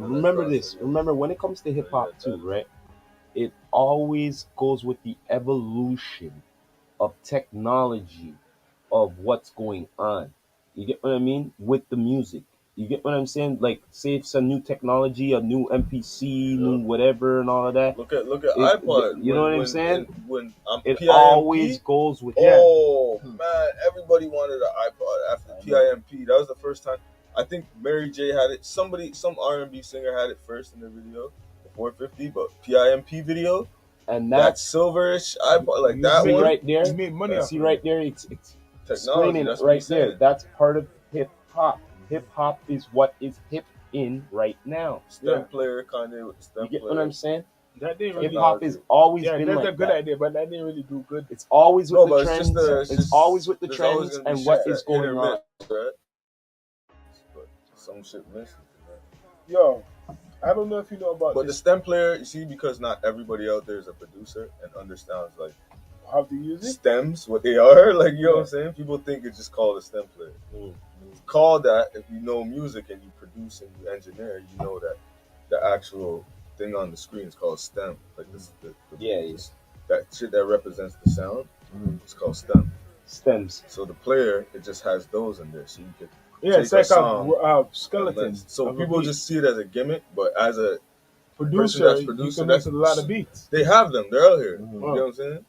Remember this. Remember when it comes to hip hop too, right? It always goes with the evolution of technology of what's going on. You get what I mean? With the music. You get what I'm saying? Like, say it's a new technology, a new MPC, Yeah. new whatever, and all of that. Look at iPod You know what I'm saying? when It always PIMP. goes with Oh man, everybody wanted an iPod after PIMP. That was the first time. I think Mary J had it. Some R&B singer had it first in the video, the 450. But PIMP video, and that that's silverish iPod, like you that see one. right there. You made money You off see of right it. there. It's Technology. explaining it That's what right he's there. saying. That's part of hip hop. Hip hop is what is hip in right now. Stem player, Kanye with the stem You get player. what I'm saying? That didn't Hip really. hop has always Yeah, been that's a like good that. idea, but that didn't really do good. It's always with No, the but trends. it's It's just always with the there's always trends gonna be and shit what that is going on. intermix, right? But some shit misses. Yo, I don't know if you know about But the this. stem player, you see, because not everybody out there is a producer and understands like How to use it? stems, what they are. Like, you know what I'm saying? People think it's just called a stem player. It's called that if you know music and you produce and you engineer, you know that the actual thing on the screen is called stem. Like this, that shit that represents the sound. It's called stem. Stems. So the player, it just has those in there, so you could Yeah, take it's a like song. a skeleton. So of a people beat. just see it as a gimmick, but as a Producer, that's you producing, can make a lot of beats. they have them. They're out here. You know what I'm saying?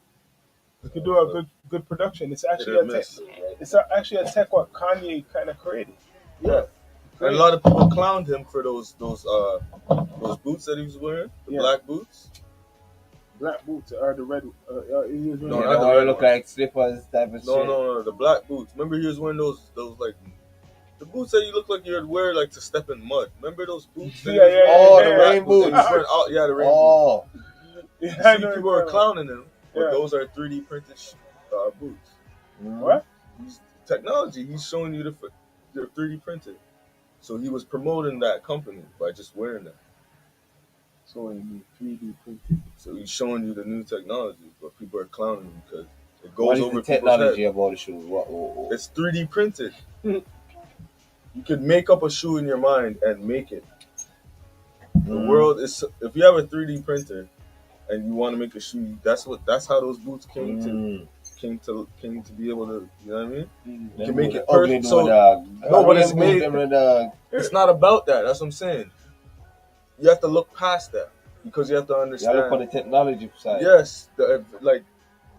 You can do a good production. It's actually Hit or a tech. miss. It's actually a tech what Kanye kind of created. Yeah. And a lot of people clowned him for those boots that he was wearing, the black boots. Black boots or the red. He was No, wearing not the red look ones. like slippers type of shit. No, the black boots. Remember he was wearing those like the boots that you look like you'd wear like to step in mud. Remember those boots? Yeah, yeah, Oh, yeah, the yeah. rain boots. Yeah, the rain boots. Oh, You Yeah, I see, know people you're are clowning him, but Yeah. those are 3D printed boots. What? He's technology. He's showing you they're 3D printed. So he was promoting that company by just wearing them. So in 3D printed. So he's showing you the new technology, but people are clowning him because it goes what is over the people's technology head. about the shoes? What? It's 3D printed. You could make up a shoe in your mind and make it. The world is. If you have a 3D printer and you want to make a shoe, that's how those boots came to be able to. You know what I mean? You can make it perfect. So no, but it's made. It's not about that. That's what I'm saying. You have to look past that because you have to understand. You look for the technology side. Yes, like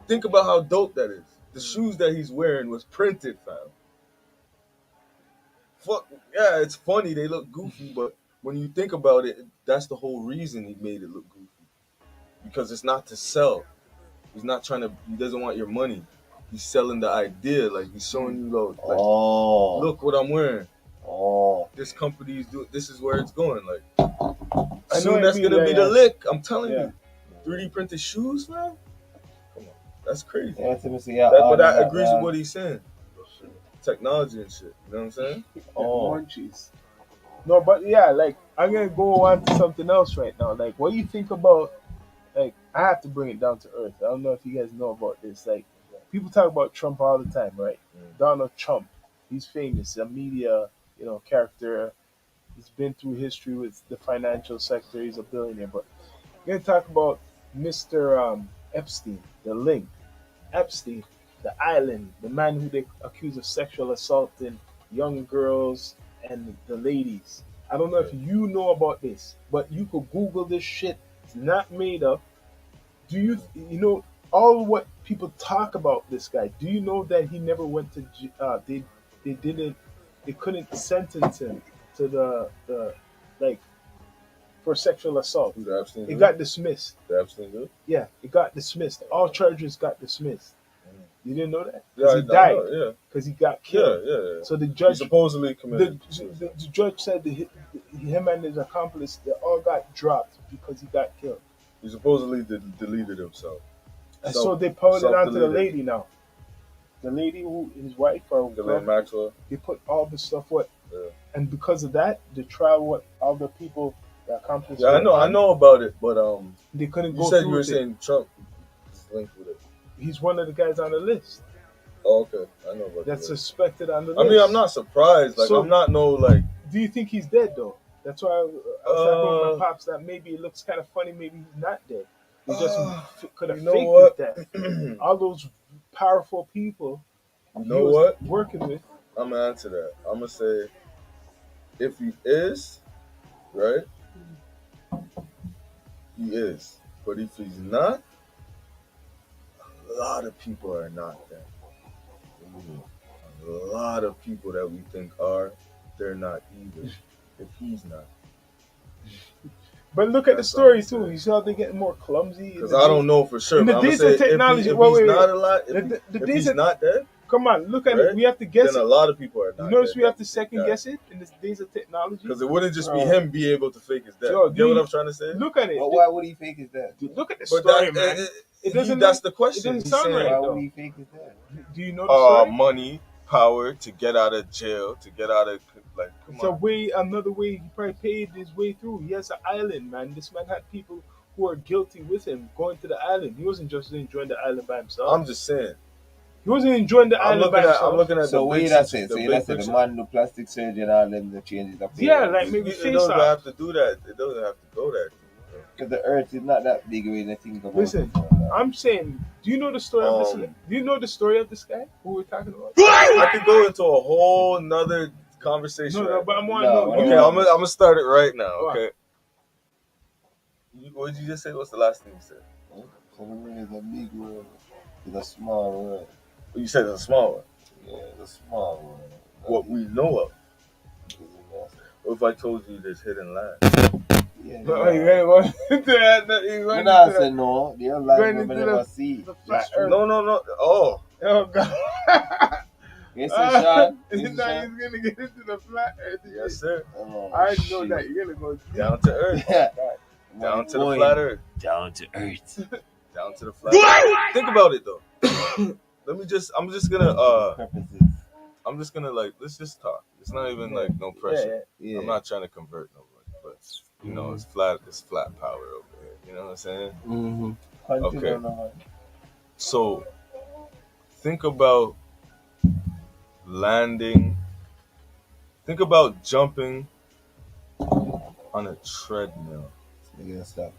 think about how dope that is. The shoes that he's wearing was printed, fam. Fuck yeah, it's funny. They look goofy, but when you think about it, that's the whole reason he made it look goofy. Because it's not to sell. He's not trying to. He doesn't want your money. He's selling the idea. Like he's showing you, like, look what I'm wearing. This company's doing. This is where it's going. Like, soon that's gonna be the lick. I'm telling you. 3D printed shoes, man. Come on, that's crazy. But I agree with what he's saying. Technology and shit. You know what I'm saying? Munchies. No, but yeah, like I'm gonna go on to something else right now. Like, what do you think about? Like, I have to bring it down to earth. I don't know if you guys know about this. Like, people talk about Trump all the time, right? Donald Trump, he's famous, a media, character. He's been through history with the financial sector. He's a billionaire. But we're gonna talk about Mr. Epstein, the link. Epstein, the island, the man who they accuse of sexual assaulting young girls and the ladies. I don't know if you know about this, but you could Google this shit. It's not made up. Do you know all what people talk about this guy? Do you know that he never went to? They couldn't sentence him to the like for sexual assault. It got dismissed. The Epstein dude? Yeah, it got dismissed. All charges got dismissed. You didn't know that? Yeah, Because he died. Yeah. Because he got killed. Yeah. So the judge he supposedly committed. the judge said that him and his accomplice they all got dropped because he got killed. He supposedly deleted himself. And so they put it onto the lady now. The lady who his wife or Ghislaine Maxwell. They put all the stuff and because of that, the trial all the people the accomplice. Yeah, I know about it, but they couldn't go. You said you were saying Trump is linked with it. He's one of the guys on the list. Oh, okay, I know about that. That's suspected on the list. I mean, I'm not surprised. Like, I'm not Do you think he's dead though? That's why I was talking with my pops that maybe it looks kind of funny. Maybe he's not dead. He just could have You know faked what? his death. All those powerful people You he know was what? working with. I'm gonna answer that. I'm gonna say, if he is, right, he is. But if he's not, a lot of people are not that. A lot of people that we think are, they're not either. If he's not, But look at the That's story all too. I'm You saw they getting more clumsy. because I don't know for sure. In the But I'm gonna days say of technology- if wait, he's wait, not wait. alive, The if days he's of- not dead, Come on, look at it. Right? We have to guess then a it. lot of people are not. You notice we dead have to that we second think guess it in the days of technology. because it wouldn't just be Bro. him be able to fake his death. Yo, You get what I'm trying to say? Look at it. But why would he fake his death? Look at the But story, that, man. It doesn't that's look- the question. it doesn't He's sound saying, right. Why though. would he fake his death? Do you know the story? money, power to get out of jail, to get out of like. Come It's a on. way, another way. He probably paid his way through. He has an island, man. This man had people who are guilty with him going to the island. He wasn't just enjoying the island by himself. I'm just saying. He wasn't enjoying the island by himself. I'm looking at So the what big you that picture, say? So the you big that say the picture. man do plastic surgery and all them the changes up. Yeah, like maybe It face doesn't off. have to do that. It doesn't have to go that. Because the earth is not that big when you think about Listen, it. I'm saying, do you know the story of this? Do you know the story of this guy who we're talking about? I could go into a whole nother conversation. No, right but now. I'm wanting No, to know. Okay, you- I'm gonna start it right now. Go on. Okay. What did you just say? What's the last thing you said? So the world is a big world. It's a small world. You said it's a small one. Yeah, it's a small world. What we know of. It's a What if I told you there's hidden land? yeah, Oh, you gotta go into that. You you going know, into say that. no. The Going life we into never the- see. the flat It's true. earth. No. Oh, Oh God! Yes, sir, Sean. Now Yes, he's sir, gonna get into the flat earth. yes, sir. Sean. Oh, I already know shit. that you're gonna go deep. Down to earth. Yeah. Down to the Going flat earth. Down to earth. Down to the flat earth. Think about it though. I'm just gonna like, let's just talk. It's not even like no pressure. Yeah. I'm not trying to convert nobody, but you know, it's flat power over here. You know what I'm saying? Mm-hmm. Okay. So think about landing. Think about jumping on a treadmill. Stop.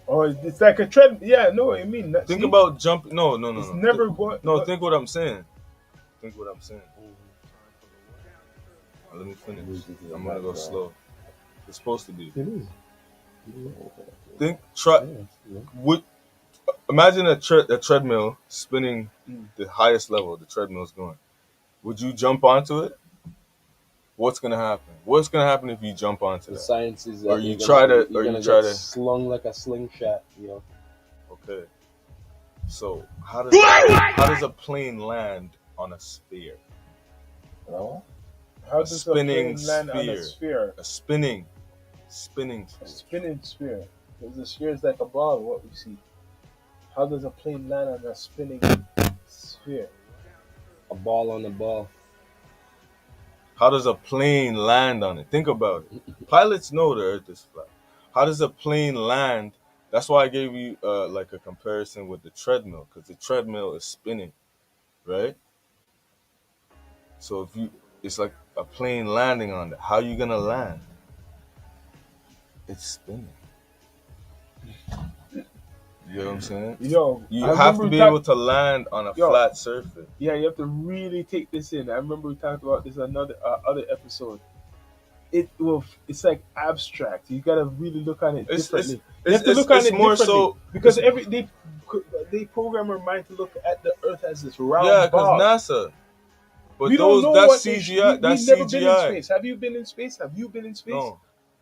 Oh, it's like a tread. Yeah, no, I mean. Think see? about jumping. No. It's never going. No, think what I'm saying. Think what I'm saying. Let me finish. I'm gonna go slow. It's supposed to be. It is. Think. Imagine a treadmill spinning the highest level the treadmill's going. Would you jump onto it? What's gonna happen? What's gonna happen if you jump onto The that? science is that Or you you're try gonna- to- you're or you gonna try get to- slung like a slingshot, you know. Okay. So how does a plane land on a sphere? No? How a does spinning a plane land on a sphere. sphere? A spinning A sphere. spinning sphere. Because the sphere is like a ball. What we see. How does a plane land on a spinning sphere? A ball on the ball. How does a plane land on it? Think about it. Pilots know the Earth is flat. How does a plane land? That's why I gave you like a comparison with the treadmill, because the treadmill is spinning, right? So it's like a plane landing on it. How you gonna land? It's spinning. You know what I'm saying? Yo, You I have to remember be we able to land on a Yo. flat surface. Yeah, you have to really take this in. I remember we talked about this another other episode. It's like abstract. You gotta really look on it It's- differently. You have to look on it's it more differently so because they program our mind to look at the Earth as this round yeah, because ball. NASA. But We don't know that's what they- CGI. we- That's we've never been in CGI. space. Have you been in space? Have you been in space? No,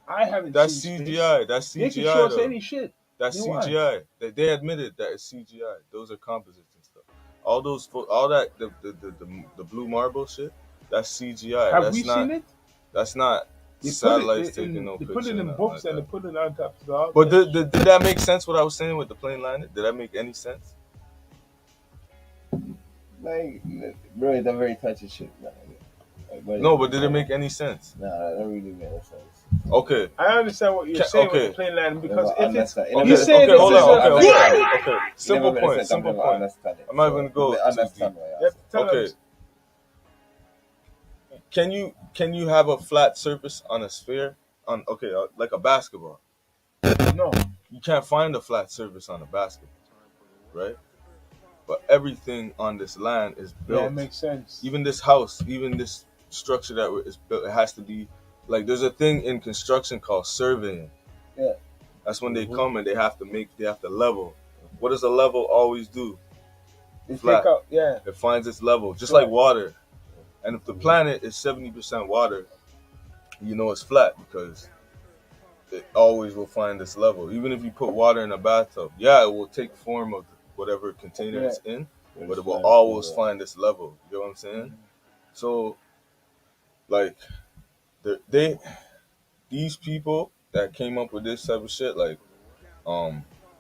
I haven't. that's seen CGI. Space. That's They can CGI. show us though. any shit. That's They want. CGI. They admitted that it's CGI. Those are composites and stuff. All that the blue marble shit. That's CGI. Have that's we not. seen it? That's not They satellites put it in, taking no they picture. put it in nothing books like and they that. put it on top of the all. But did that make sense? What I was saying with the plane landing? Did that make any sense? Like, bro, it's a very touchy shit, man. Like, No, but did it make any sense? Nah, that don't really make sense. Okay. I understand what you're Ca- saying okay. with the plane landing because Never if it's understand. Okay. You say okay. this Hold is on. a- Okay. Simple Never point. said Simple never point. understand it. I'm not even go never too understand deep. why you have to tell Okay. them, Can you have a flat surface on a sphere? on okay, like a basketball. No. You can't find a flat surface on a basketball, right? But everything on this land is Yeah, built. it makes sense. Even this house, even this structure that is built, it has to be like there's a thing in construction called surveying. Yeah. That's when they come and they have to level. What does a level always do? They Flat. take out, yeah. It finds its level, just Flat. like water. And if the planet is 70% water, you know it's flat because it always will find its level. Even if you put water in a bathtub, yeah, it will take form of whatever container it's in, but it will always find its level. You know what I'm saying? So, like, these people that came up with this type of shit, like,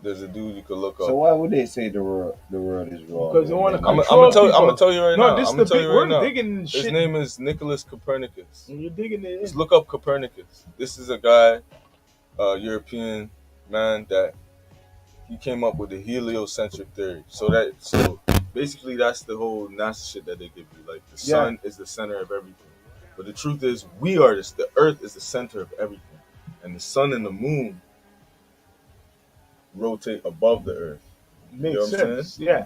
there's a dude you could look up. So why would they say the world is wrong? Because they want to I'm control people. gonna tell you right now. No, this is I'm the gonna tell big. you right We're now. digging His shit. name is Nicholas Copernicus. And you're digging it in. Just look up Copernicus. This is a guy, European man that he came up with the heliocentric theory. So basically that's the whole NASA shit that they give you. Like the sun is the center of everything. But the truth is the earth is the center of everything. And the sun and the moon rotate above the earth. Makes You know what I'm sense. Yeah.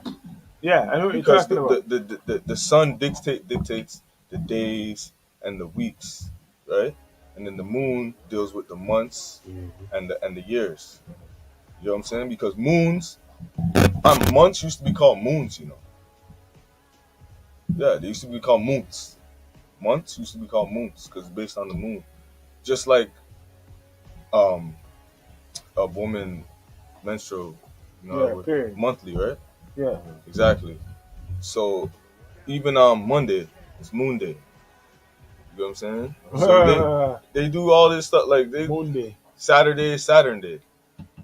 Yeah, I know what Because you're talking about. the sun dictates the days and the weeks, right? And then the moon deals with the months and the years. You know what I'm saying? Because months used to be called moons, you know. Yeah, they used to be called moons. Months used to be called moons because it's based on the moon. Just like a woman menstrual, period. monthly, right? Yeah. Exactly. So even on Monday, it's Moon Day. You know what I'm saying? So they do all this stuff like Monday. Saturday is Saturn Day.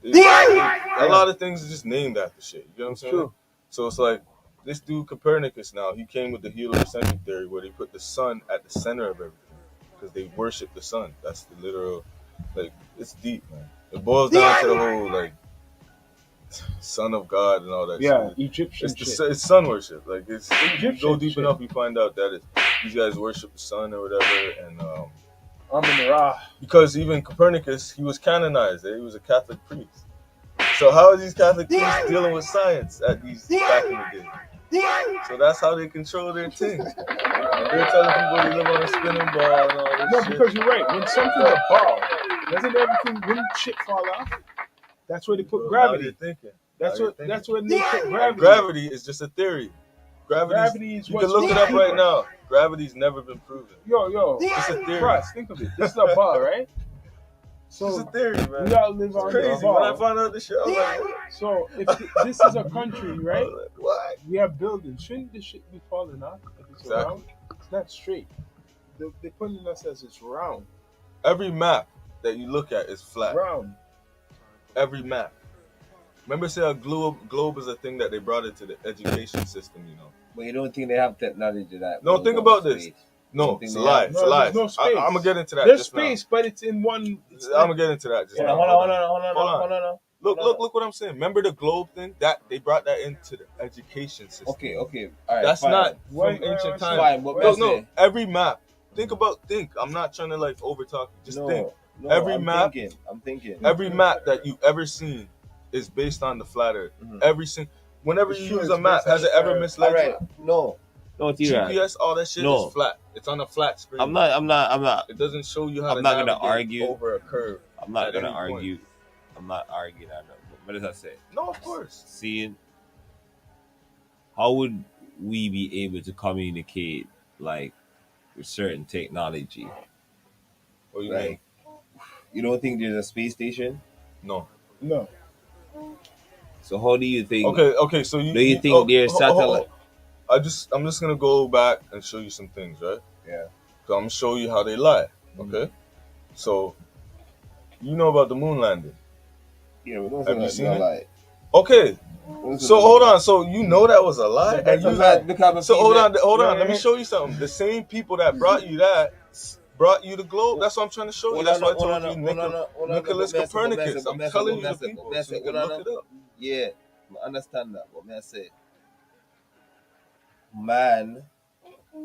A lot of things are just named after shit. You know what I'm saying? True. So it's like this dude Copernicus now, he came with the heliocentric theory where they put the sun at the center of everything because they worship the sun. That's the literal, like, it's deep, man. It boils down to the whole, like, son of God and all that Yeah, shit. Egyptian shit. It's sun worship. Like, it's you Egyptian go deep shit. enough, you find out that these guys worship the sun or whatever, and Amun-Ra. because even Copernicus, he was canonized. He was a Catholic priest. So how are these Catholic priests dealing with science at these back in the day? So that's how they control their things. And they're telling people they live on a spinning ball and all this No, shit. because you're right. When something's a ball, doesn't everything, when shit fall off? That's where they put Now gravity. you're thinking. That's Now what. you're That's thinking. where they put gravity. Gravity is just a theory. Gravity is you what's can look it up deeper. right now. Gravity's never been proven. Yo. It's a theory. Cross, think of it. This is a ball, right? It's So a theory, man. we all live It's on crazy. the ball. When I found out this shit, I was like, So if this is a country, right? what? We have buildings. Shouldn't this shit be falling off? If it's Exactly. round, it's not straight. They're putting us as it's round. Every map that you look at is flat. Round. Every map. Remember, say a globe is a thing that they brought into the education system, you know. But you don't think they have technology that? No, goes think on about space? this. No, Something it's a they lie. have. It's a No, lie. there's no space. I'm gonna get into that. There's just space, but it's in one. It's now. I'm gonna get into that. Just Hold now. on. Hold on. Look what I'm saying. Remember the globe thing? That they brought that into the education system. Okay. All right. That's fine. not Wait, from ancient times. Fine, but No. Every map. Think. I'm not trying to like over talk. Just think. No, Every I'm map- thinking. Every map that you've ever seen is based on the flat Earth. Mhm. Every single. Whenever It's you true, use it's a map, based on has it the ever Earth. misled All right. you? No, T-Rat. GPS, all that shit No. is flat. It's on a flat screen. I'm not It doesn't show you how I'm to not gonna navigate argue. over a curve. I'm not At gonna any point. argue. I'm not arguing that. But as I say, No, of course. seeing how would we be able to communicate like with certain technology? What do you Like, mean? you don't think there's a space station? No. No. So how do you think? Okay. So Do you think there's satellite? I'm just gonna go back and show you some things, right? Yeah. So I'm gonna show you how they lie. Okay. So you know about the moon landing. Yeah, but those Have are you not seen no it? lie. Okay. Those are So not hold lie. on. So you know that was a lie? That's And a you lie. Because So hold on. Yeah, Let me yeah. show you something. The same people that brought you that brought you the globe. That's what I'm trying to show you. That's why I told you Nicholas Copernicus. I'm telling you the people so you can look it up. Yeah, I understand that. But may I say, man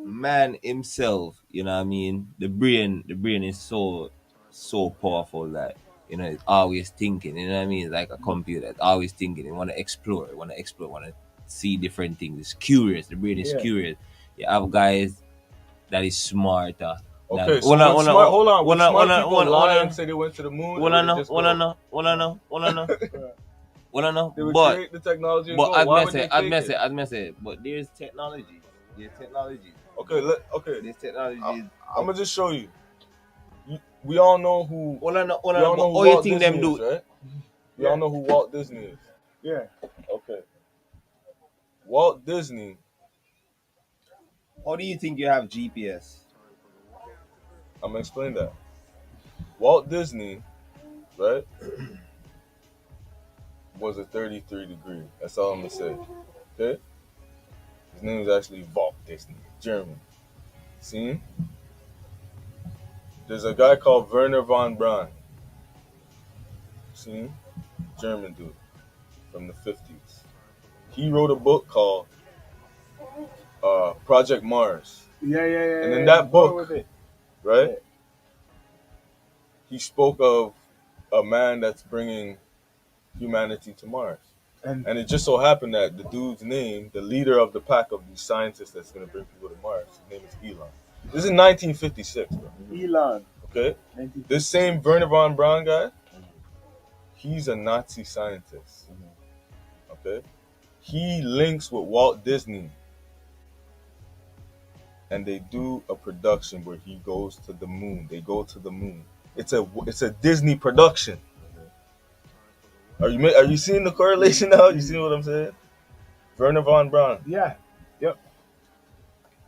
Man himself, you know what I mean? The brain is so so powerful that it's always thinking. You know what I mean? It's like a computer. It's always thinking. It want to explore. It want to explore. Want to see different things. It's curious. The brain is Yeah. curious. You have guys that is smarter. Okay, so when smart, hold on. When smart people lie and say they went to the moon, Wanna they know? just go. Wanna know? Wanna know? Wanna know? Wanna know? They would But create the technology and but go. I'd Why mess would they it. I'd fake mess it? it. I'd mess it. But there's technology. Okay, okay. There's technology. I'm gonna just show you. We all know who. Wanna know? We Wanna all know? know All who you Walt think Disney them do? is, right? We Yeah. all know who Walt Disney is. Yeah. Okay. Walt Disney. How do you think you have GPS? I'm gonna explain that. Walt Disney, right, was a 33 degree. That's all I'm gonna say. Okay. His name is actually Walt Disney, German. See? There's a guy called Werner von Braun. See? German dude from the 50s. He wrote a book called Project Mars, Yeah. And in yeah. that Go book- with it. right? Yeah. He spoke of a man that's bringing humanity to Mars. And And it just so happened that the dude's name, the leader of the pack of these scientists that's going to bring people to Mars, his name is Elon. This is 1956, bro. Elon. Okay? 19. This same Werner von Braun guy, he's a Nazi scientist. Okay? He links with Walt Disney. And they do a production where he goes to the moon. They go to the moon. It's a Disney production. Are you seeing the correlation now? You see what I'm saying? Werner von Braun Yeah.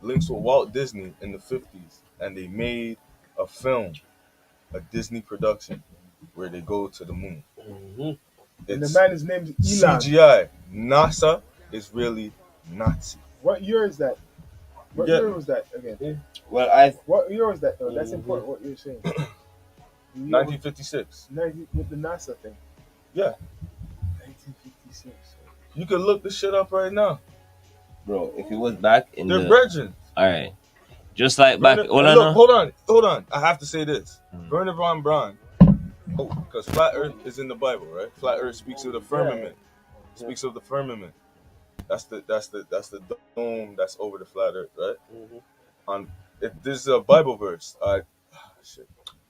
links with Walt Disney in the 50s, and they made a film, a Disney production, where they go to the moon. Mhm. And the It's man, his name is Elon. CGI. NASA is really Nazi. What year is that? What Yeah. year was that again? Well, What year was that though? That's Mhm. important. What you're saying. 1956. With the NASA thing. Yeah. 1956. You can look this shit up right now. bro, if it was back in They're the brethren. all right, just like back. Werner- Hold and on, look, no? hold on. I have to say this. Mm. Werner von Braun. Oh, because flat Earth is in the Bible, right? Flat Earth speaks of the firmament. Speaks of the firmament. That's the dome that's over the flat Earth, right? Mhm. This is a Bible verse. Shit.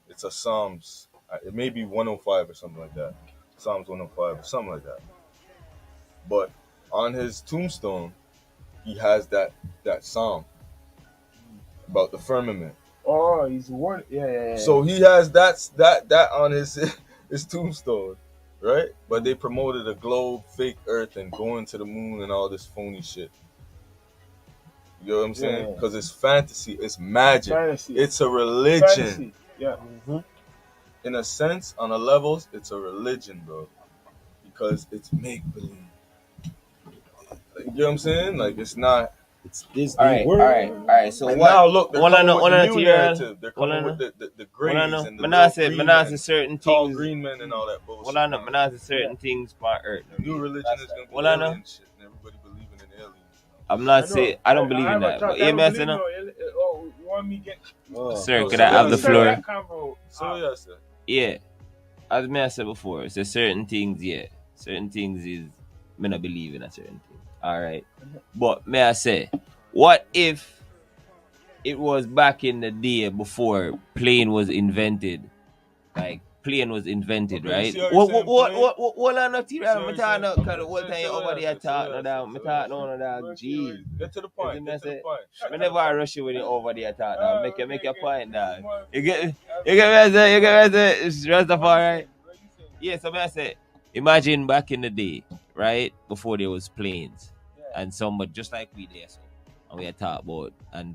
It's a Psalms. It may be 105 or something like that. Psalms 105 or something like that. But on his tombstone, he has that psalm about the firmament. Oh, he's one. Yeah. So he has that on his his tombstone, right? But they promoted a globe, fake Earth, and going to the moon and all this phony shit. You know what I'm saying? Yeah. Because it's fantasy, it's magic, Fantasy. it's a religion. Fantasy. Yeah. Mhm. In a sense, on a levels, it's a religion, bro. Because it's make believe. Like, you know what I'm saying? Like it's not. It's Disney All right, all World. right. So And what? now look, they're Wanna coming know- with wanna the know, new T-Real? narrative. They're coming Wanna with the When I grays know, and the when I little say, green when I men, say certain tall things, green men and all that bullshit. when I know, when I say certain things on Earth. New religion is gonna be Well, I know. alien shit, and everybody believing in aliens. I'm not know. saying I don't believe have in a that, talk. but I yeah, don't man, believe no. Oh, you want me to get? Oh. Sir, Oh, could so I have yeah, the so floor? That convo. So yeah, sir. Yeah, as me I said before, so certain things, yeah, certain things is me not believe in a certain thing. All right, but may I say, what if it was back in the day before plane was invented? Like plane was invented, Okay, you right? see how you're saying plane? What I not See here? how Me you're talking saying- now, cause the whole say- time say over what I there said, say talking what I now, said, me say what I talking on that. Jeez. Get to the point. Is it Get to the messy? point. Me never rush you when you over there talk now. Make your point, dog. You get me? You You get me? It's Rastafari. Yeah, so I say, imagine back in the day, right? Before there was planes. And somebody just like we there, so and we are talk about and